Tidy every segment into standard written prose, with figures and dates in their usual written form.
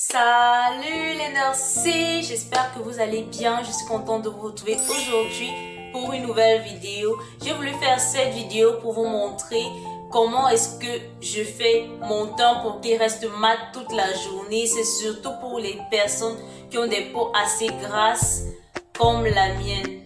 Salut les Narcis, j'espère que vous allez bien. Je suis contente de vous retrouver aujourd'hui pour une nouvelle vidéo. J'ai voulu faire cette vidéo pour vous montrer comment est-ce que je fais mon teint pour qu'il reste mat toute la journée. C'est surtout pour les personnes qui ont des peaux assez grasses comme la mienne.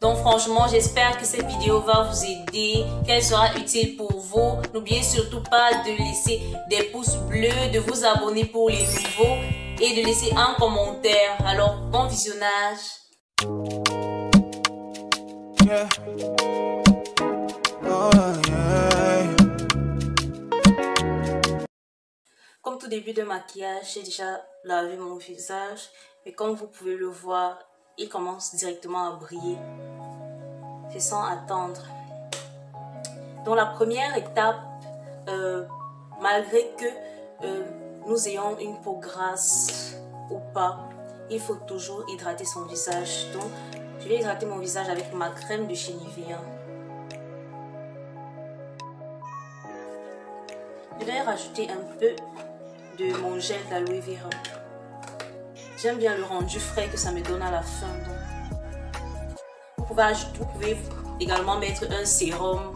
Donc franchement, j'espère que cette vidéo va vous aider, qu'elle sera utile pour vous. N'oubliez surtout pas de laisser des pouces bleus, de vous abonner pour les nouveaux et de laisser un commentaire. Alors, bon visionnage. Yeah. Oh, yeah. Comme tout début de maquillage, j'ai déjà lavé mon visage. Mais comme vous pouvez le voir, il commence directement à briller. C'est sans attendre. Dans la première étape, malgré que nous ayons une peau grasse ou pas, il faut toujours hydrater son visage. Donc, je vais hydrater mon visage avec ma crème de chez Nivea. Je vais rajouter un peu de mon gel d'aloe vera. J'aime bien le rendu frais que ça me donne à la fin. Donc. Vous pouvez également mettre un sérum.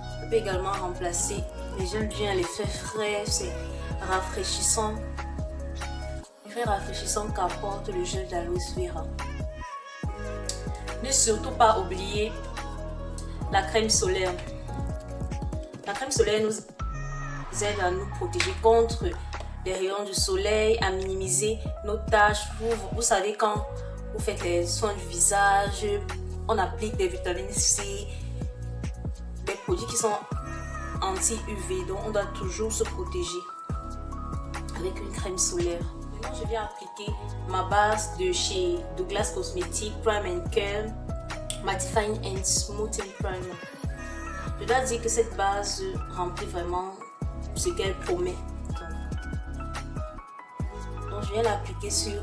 Vous pouvez également remplacer. Mais j'aime bien l'effet frais, c'est rafraîchissant. L'effet rafraîchissant qu'apporte le gel d'aloe vera. Ne surtout pas oublier la crème solaire. La crème solaire nous aide à nous protéger contre les rayons du soleil, à minimiser nos taches. Vous savez, quand vous faites les soins du visage, on applique des vitamines C, des produits qui sont anti-UV, donc on doit toujours se protéger avec une crème solaire. Maintenant, je viens appliquer ma base de chez Douglas Cosmetics Prime & Care Mattifying and Smoothing Primer. Je dois dire que cette base remplit vraiment ce qu'elle promet. Donc, je viens l'appliquer sur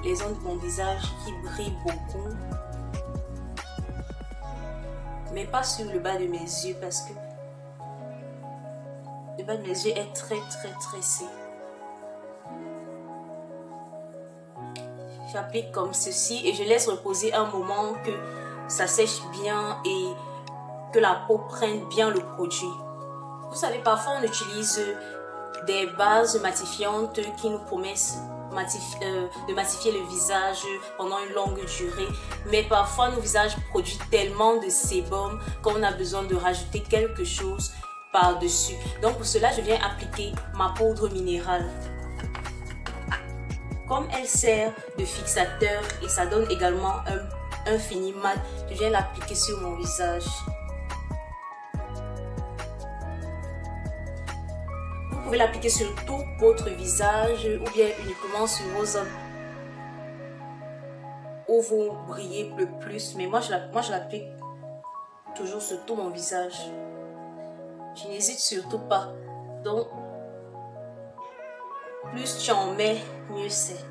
les zones de mon visage qui brillent beaucoup, mais pas sur le bas de mes yeux parce que le bas de mes yeux est très tressé. J'applique comme ceci et je laisse reposer un moment que ça sèche bien et que la peau prenne bien le produit. Vous savez, parfois on utilise des bases matifiantes qui nous promettent de matifier le visage pendant une longue durée, mais parfois nos visages produisent tellement de sébum qu'on a besoin de rajouter quelque chose par-dessus. Donc pour cela, je viens appliquer ma poudre minérale. Comme elle sert de fixateur et ça donne également un fini mat, je viens l'appliquer sur mon visage. Vous pouvez l'appliquer sur tout votre visage ou bien uniquement sur vos zones où vous brillez le plus. Mais moi, je l'applique toujours sur tout mon visage. Je n'hésite surtout pas. Donc, plus tu en mets, mieux c'est.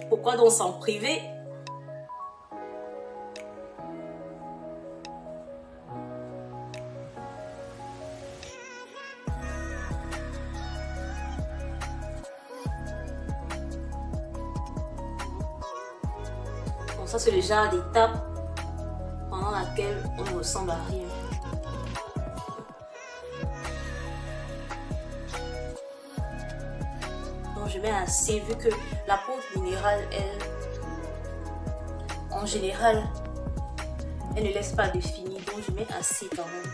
Pourquoi donc s'en priver? Bon, ça c'est le genre d'étape pendant laquelle on ne ressemble à rien. Donc je mets assez, vu que la poudre minérale, elle, en général, elle ne laisse pas de fini. Donc je mets assez quand même.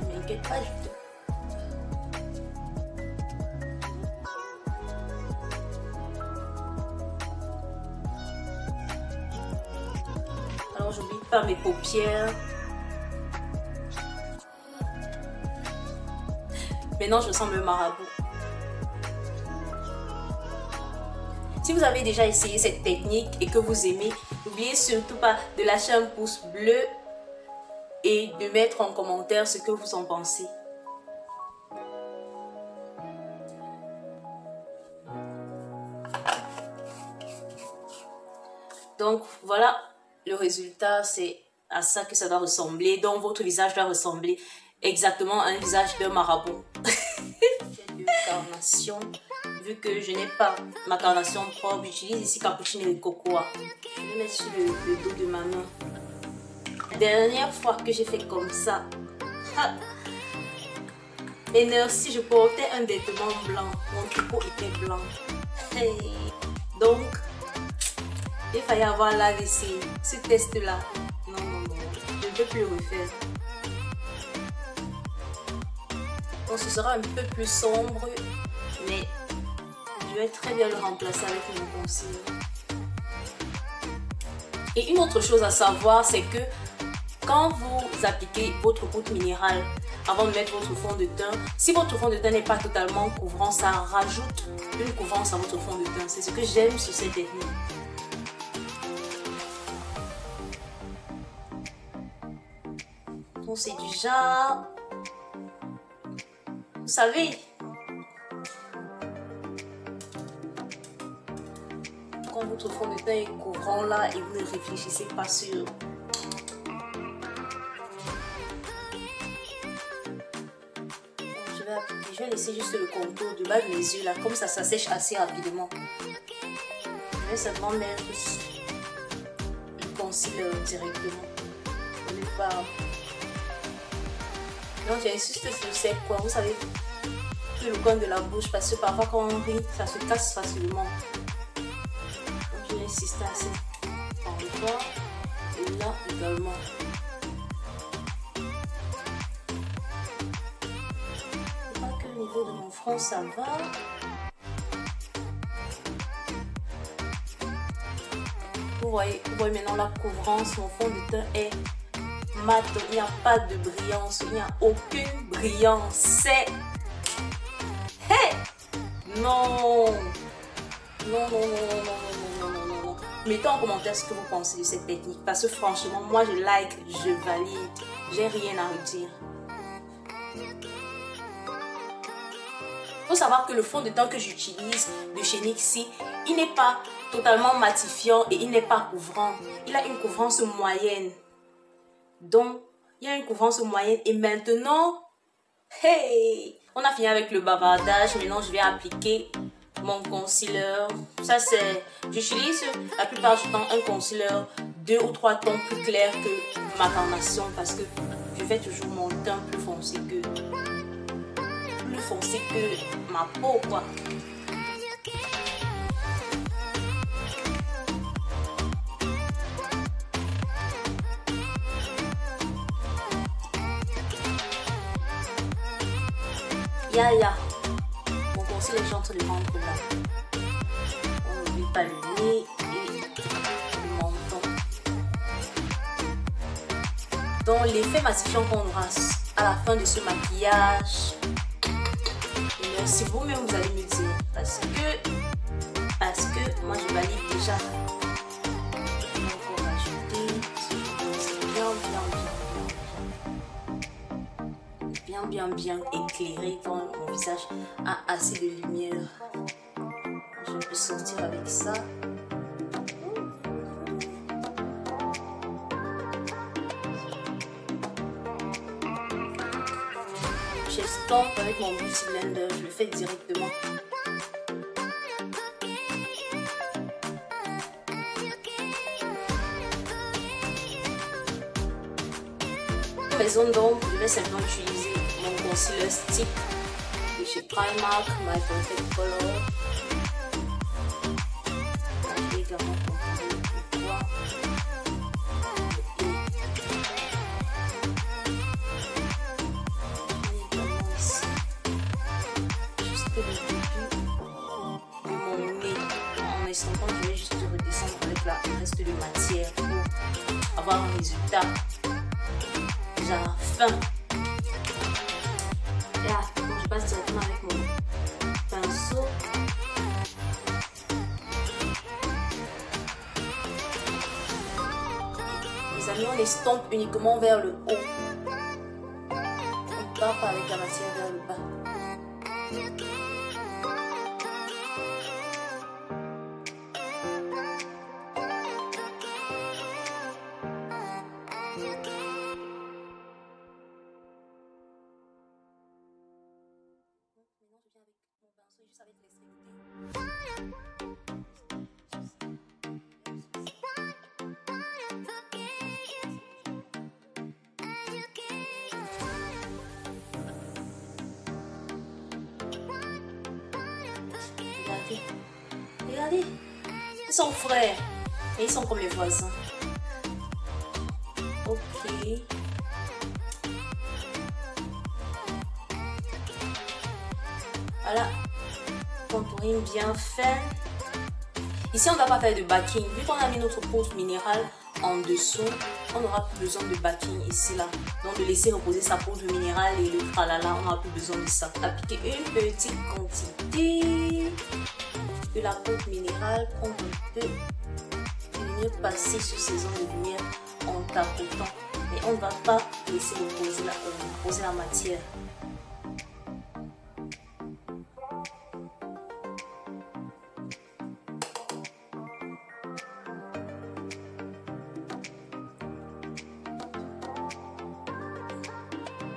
Ne m'inquiète pas du tout. Alors j'oublie pas mes paupières. Maintenant je sens le marabout. Si vous avez déjà essayé cette technique et que vous aimez, n'oubliez surtout pas de lâcher un pouce bleu et de mettre en commentaire ce que vous en pensez. Donc voilà, le résultat, c'est à ça que ça doit ressembler. Donc votre visage doit ressembler exactement un visage de marabout. J'ai deux carnations. Vu que je n'ai pas ma carnation propre, j'utilise ici Cappuccino et Cocoa. Je vais mettre sur le dos de ma main. La dernière fois que j'ai fait comme ça, et si je portais un vêtement blanc, mon tricot était blanc. Hey. Donc, il fallait avoir l'AVC. Ce test-là, non, je ne peux plus le refaire. Donc, ce sera un peu plus sombre, mais je vais très bien le remplacer avec mon concealer. Et une autre chose à savoir, c'est que quand vous appliquez votre poudre minérale avant de mettre votre fond de teint, si votre fond de teint n'est pas totalement couvrant, ça rajoute une couvrance à votre fond de teint. C'est ce que j'aime sur cette technique. Donc c'est du genre, vous savez, quand votre fond de teint est couvrant là et vous ne réfléchissez pas sur je vais laisser juste le contour du bas de mes yeux là, comme ça sèche assez rapidement. Je vais seulement mettre le concealer directement. On n'est pas. Donc j'insiste sur ces coins, vous savez, tout le coin de la bouche, parce que parfois quand on rit, ça se casse facilement. Donc je vais insister assez endroit et là également. Au niveau de mon front, ça va. Vous voyez maintenant la couvrance, mon fond de teint est mat, il n'y a pas de brillance, il n'y a aucune brillance. C'est... Hey! Non! Non. Mettez en commentaire ce que vous pensez de cette technique, parce que franchement, moi je like, je valide, j'ai rien à redire. Il faut savoir que le fond de teint que j'utilise de chez NYX, il n'est pas totalement matifiant et il n'est pas couvrant. Il a une couvrance moyenne. Donc, il y a une couvrance moyenne. Et maintenant, hey! On a fini avec le bavardage. Maintenant, je vais appliquer mon concealer. Ça, c'est... J'utilise la plupart du temps un concealer 2 ou 3 tons plus clairs que ma carnation parce que je fais toujours mon teint plus foncé que ma peau, quoi. Ya. Mon concealer est en train de rentrer là. On n'oublie pas le nez et le menton. Donc l'effet matifiant qu'on aura à la fin de ce maquillage, si vous-même vous allez me dire, parce que moi je valide déjà. Donc on va ajouter bien éclairé quand mon visage a assez de lumière. Je peux sortir avec ça. J'estompe avec mon beauty blender, je le fais directement. Pour les zones d'ombre, je vais simplement utiliser mon concealer stick de chez Primark, My Perfect Color. Je vais également contourner le doigt. Je vais juste redescendre avec le reste de matière pour avoir un résultat genre fin. Là, donc je passe directement avec mon pinceau. Les amis, on estompe uniquement vers le haut. On part pas avec la matière vers le bas. montrer juste avec l'extrémité. Regardez. Regardez. Ils sont frères. Et ils sont comme les voisins. Ok. Voilà. Contouring bien fait. Ici, on ne va pas faire de backing. Vu qu'on a mis notre poudre minérale en dessous, on n'aura plus besoin de backing ici, là. Donc, de laisser reposer sa poudre minérale et le tralala, on n'aura plus besoin de ça. Appliquer une petite quantité de la poudre minérale, prendre un peu et venir passer sur ces zones de lumière en tapotant. Mais on ne va pas laisser reposer la matière.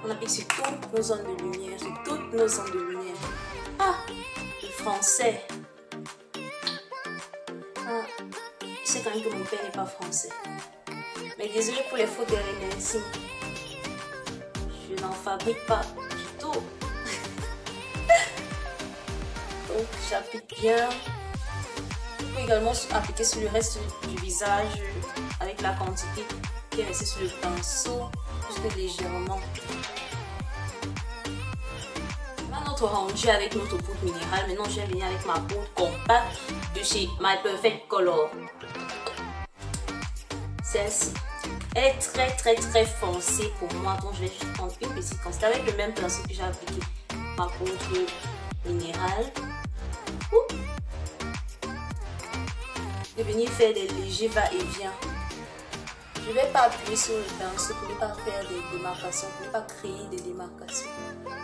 On applique sur toutes nos zones de lumière, sur toutes nos zones de lumière. Ah, le français. Ah, je sais quand même que mon père n'est pas français. Mais désolé pour les fautes d'RNSI. Je n'en fabrique pas du tout. Donc, j'applique bien. Je peux également appliquer sur le reste du visage avec la quantité qui est restée sur le pinceau, juste légèrement. Notre rendu avec notre poudre minérale. Maintenant, je vais venir avec ma poudre compacte de chez My Perfect Color. Celle-ci. Elle est très foncée pour moi. Donc, je vais juste prendre une petite quantité avec le même pinceau que j'ai appliqué ma poudre minérale. Et venir faire des légers va-et-vient. Je ne vais pas appuyer sur le pinceau pour ne pas faire des démarcations, pour ne pas créer des démarcations.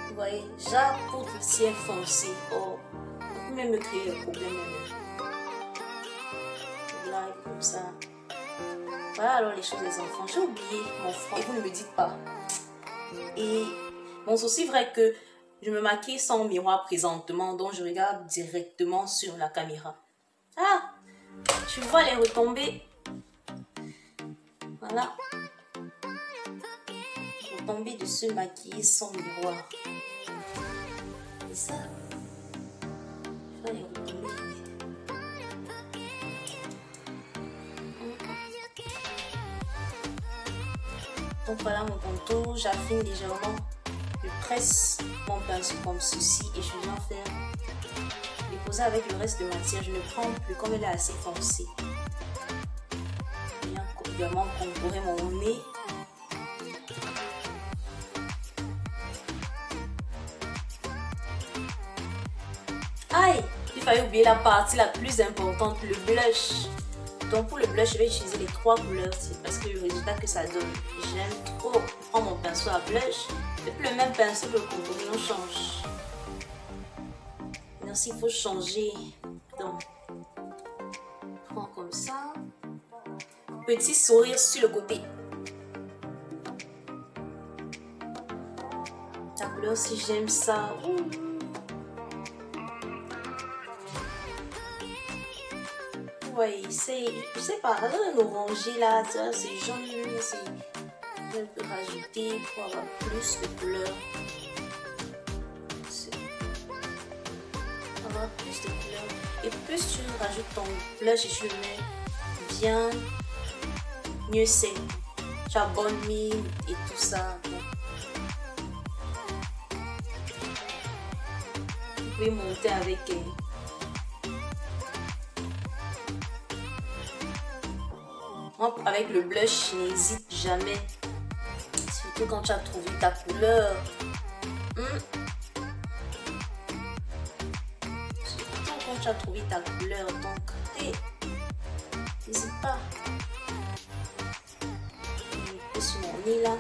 Vous voyez, la poudre ici est foncée. Oh, on peut même me créer des problèmes. Là, comme ça. Voilà alors les choses des enfants. J'ai oublié mon front et vous ne me dites pas. Et bon, c'est aussi vrai que je me maquille sans miroir présentement, donc je regarde directement sur la caméra. Ah, tu vois les retombées. Voilà. Retombées de se maquiller sans miroir. Et ça, je vais les retombées. Donc voilà mon contour, j'affine légèrement, je presse mon pinceau comme ceci et je viens faire déposer avec le reste de matière. Je ne prends plus comme elle est assez foncée. Je viens également contourer mon nez. Aïe, il fallait oublier la partie la plus importante, le blush. Donc pour le blush, je vais utiliser les 3 couleurs, c'est parce que le résultat que ça donne, j'aime trop. Je prends mon pinceau à blush, et puis le même pinceau que le contouring, on change. Maintenant, s'il faut changer, donc, je prends comme ça. Petit sourire sur le côté. La couleur, si j'aime ça. Ouais, c'est, je sais pas, ça donne un orangé là, c'est jaune, c'est, je peux rajouter pour avoir plus de couleurs. Avoir plus de couleurs. Et plus tu rajoutes ton blush et tu le mets bien, mieux c'est. Tu as bonne mine et tout ça. Vous pouvez monter avec avec le blush, n'hésite jamais. Surtout quand tu as trouvé ta couleur. Surtout quand tu as trouvé ta couleur. Donc, n'hésite pas. Et sur mon nez là.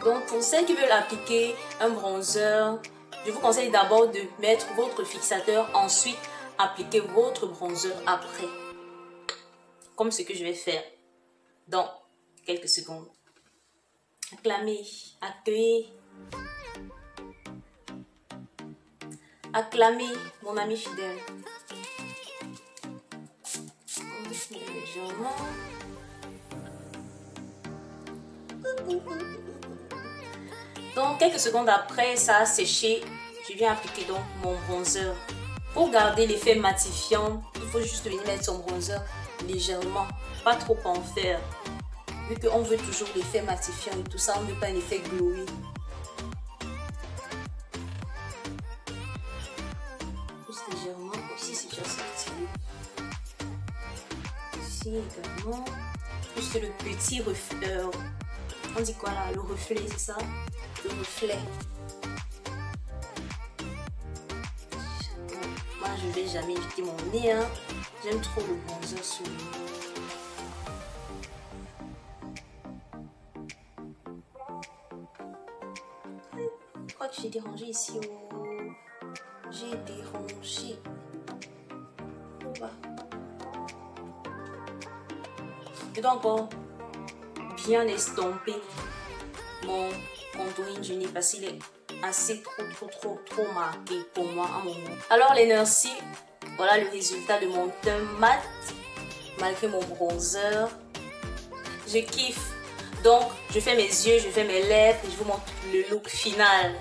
Donc pour celles qui veulent appliquer un bronzer, je vous conseille d'abord de mettre votre fixateur, ensuite appliquer votre bronzer après. comme ce que je vais faire dans quelques secondes. Acclamez, accueillez. Acclamez mon ami fidèle. Légèrement. Donc, quelques secondes après, ça a séché. Je viens appliquer donc mon bronzer. Pour garder l'effet matifiant, il faut juste venir mettre son bronzer légèrement, pas trop en faire. Vu qu'on veut toujours l'effet matifiant et tout ça, on ne veut pas un effet glowy. Juste légèrement, aussi c'est déjà sorti. Ici également. Juste le petit reflet. On dit quoi là? Le reflet, c'est ça? Le reflet. Moi, je vais jamais éviter mon nez. Hein. J'aime trop le bronzer sur le nez. Je crois que j'ai dérangé ici. Oh. J'ai dérangé. Je dois encore bien estomper mon contouring du nez parce qu'il est assez trop marqué pour moi à mon moment. Alors les nursies, voilà le résultat de mon teint mat malgré mon bronzer. Je kiffe. Donc je fais mes yeux, je fais mes lèvres et je vous montre le look final.